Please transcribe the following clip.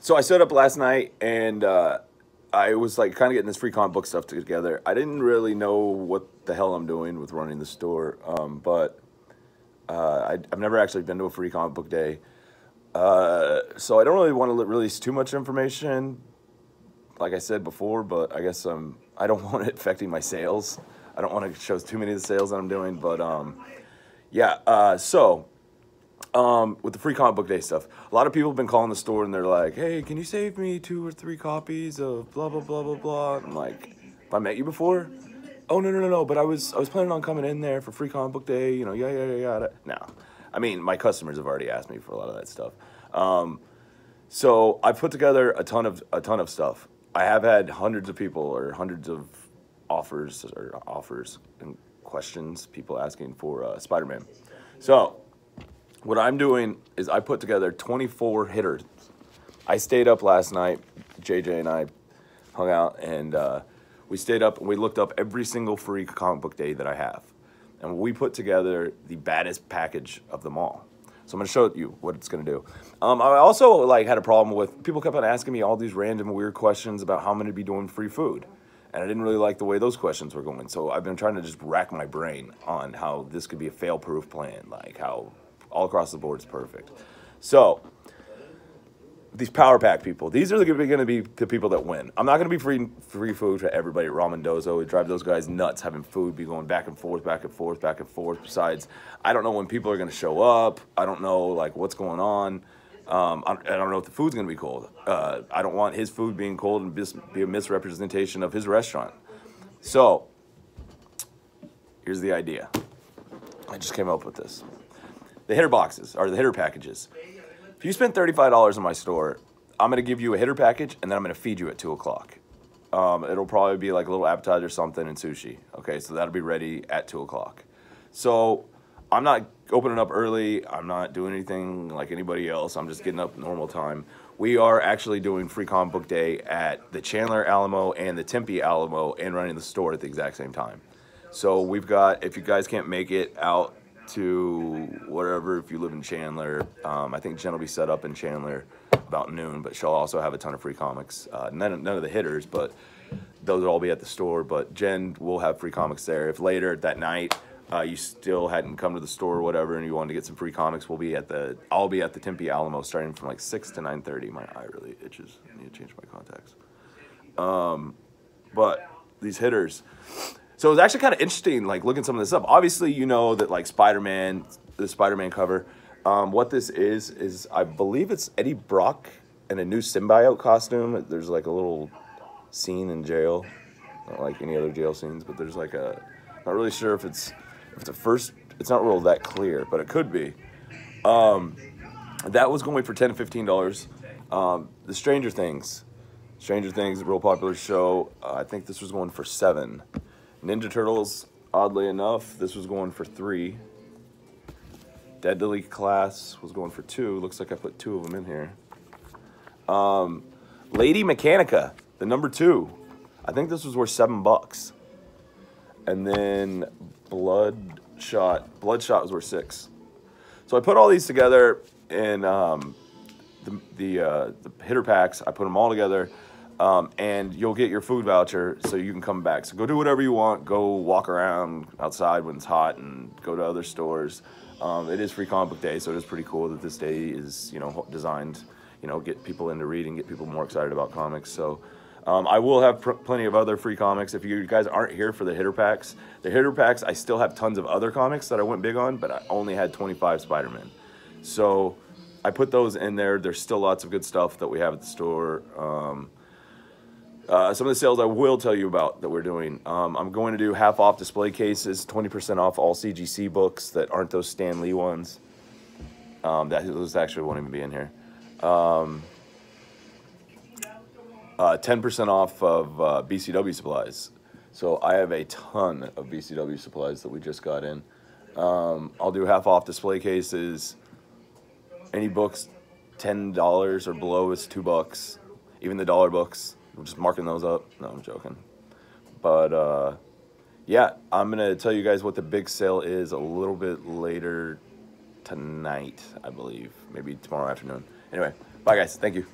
So I set up last night, and I was like kind of getting this free comic book stuff together. I didn't really know what the hell I'm doing with running the store, but I've never actually been to a free comic book day. So I don't really want to release too much information, like I said before, but I guess I don't want it affecting my sales. I don't want to show too many of the sales that I'm doing, but yeah, with the free comic book day stuff, a lot of people have been calling the store and they're like, hey, can you save me 2 or 3 copies of blah, blah, blah, blah, blah. I'm like, have I met you before? Oh, no, but I was planning on coming in there for free comic book day, you know, yada. No, I mean, my customers have already asked me for a lot of that stuff. So I put together a ton of stuff. I have had hundreds of people or hundreds of offers and questions, people asking for Spider-Man. So what I'm doing is I put together 24 hitters. I stayed up last night. JJ and I hung out, and we stayed up and we looked up every single free comic book day that I have. And we put together the baddest package of them all. So I'm going to show you what it's going to do. I also had a problem with people kept on asking me all these random weird questions about how I'm going to be doing free food. And I didn't really like the way those questions were going. So I've been trying to just rack my brain on how this could be a fail-proof plan, like how all across the board is perfect. So these Power Pack people, these are going to be the people that win. I'm not going to be free food for everybody at Ramen Dozo. It drive those guys nuts having food be going back and forth. Besides, I don't know when people are going to show up. I don't know like what's going on. I don't know if the food's going to be cold. I don't want his food being cold and be a misrepresentation of his restaurant. So here's the idea. I just came up with this. The hitter boxes, or the hitter packages. If you spend $35 in my store, I'm going to give you a hitter package, and then I'm going to feed you at 2 o'clock. It'll probably be like a little appetizer or something and sushi. Okay, so that'll be ready at 2 o'clock. So I'm not opening up early. I'm not doing anything like anybody else. I'm just getting up normal time. We are actually doing free comic book day at the Chandler Alamo and the Tempe Alamo and running the store at the exact same time. So we've got, if you guys can't make it out to wherever, if you live in Chandler, I think Jen will be set up in Chandler about noon, but she'll also have a ton of free comics. None of the hitters, but those will all be at the store. But Jen will have free comics there. If later that night you still hadn't come to the store or whatever and you wanted to get some free comics, I'll be at the Tempe Alamo starting from like 6 to 9:30. My eye really itches. I need to change my contacts. But these hitters. So it was actually kind of interesting, like, looking some of this up. Obviously, you know that, like, Spider-Man, the Spider-Man cover, what this is I believe it's Eddie Brock in a new symbiote costume. There's, like, a little scene in jail, not like any other jail scenes, but there's, like, not really sure if it's not real that clear, but it could be. That was going for $10 to $15. The Stranger Things, a real popular show. I think this was going for $7. Ninja Turtles, oddly enough, this was going for $3. Deadly Class was going for $2. Looks like I put 2 of them in here. Lady Mechanica, the number 2. I think this was worth $7. And then Bloodshot was worth $6. So I put all these together in the hitter packs. I put them all together. And you'll get your food voucher so you can come back. So go do whatever you want. Go walk around outside when it's hot and go to other stores. It is free comic book day, so it is pretty cool that this day is, you know, designed, you know, get people into reading, get people more excited about comics. So I will have plenty of other free comics. If you guys aren't here for the hitter packs, I still have tons of other comics that I went big on, but I only had 25 Spider-Man. So I put those in there. There's still lots of good stuff that we have at the store. Some of the sales I will tell you about that we're doing. I'm going to do half off display cases, 20% off all CGC books that aren't those Stan Lee ones. Those actually won't even be in here. 10% off of BCW supplies. So I have a ton of BCW supplies that we just got in. I'll do half off display cases. Any books $10 or below is $2. Even the dollar books. I'm just marking those up. No, I'm joking. But, yeah, I'm going to tell you guys what the big sale is a little bit later tonight, I believe. Maybe tomorrow afternoon. Anyway, bye, guys. Thank you.